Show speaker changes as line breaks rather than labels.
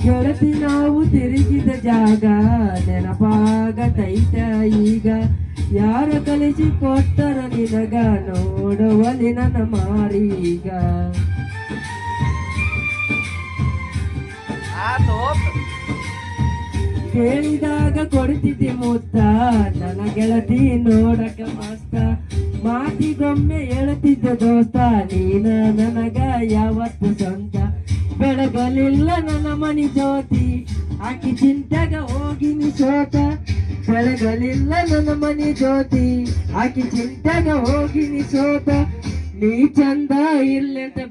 ಗೆಳತಿ ನಾವು ತಿರುಗಿದ ಜಾಗ ನೆನಪಾಗತೈತ ಈಗ. ಯಾರ ಕಲಿಸಿ ಕೊಟ್ಟರ ನಿನಗ ನೋಡುವಲ್ಲಿ ನನ್ನ ಮಾರೀಗ. ಕೇಳಿದಾಗ ಕೊಡ್ತಿದ್ದೆ ಮುತ್ತ ನನ್ನ ಗೆಳತಿ ನೋಡಕ ಮಸ್ತ. ಮಾತಿಗೊಮ್ಮೆ ಹೇಳ್ತಿದ್ದ ದೋಸ್ತ ನೀನ ನನಗ ಯಾವತ್ತು ಸ್ವಂತ. ಬೆಳಗಲಿಲ್ಲ ನನ್ನ ಮನಿ ಜ್ಯೋತಿ ಆಕಿ ಚಿಂತೆಗ ಹೋಗಿನಿ ಸೋತ. ಬೆಳಗಲಿಲ್ಲ ನನ್ನ ಮನಿ ಜ್ಯೋತಿ ಆಕಿ ಚಿಂತೆಗ ಹೋಗಿನಿ ಸೋತ. ನೀ ಚಂದ ಇರ್ಲಿ ಅಂತ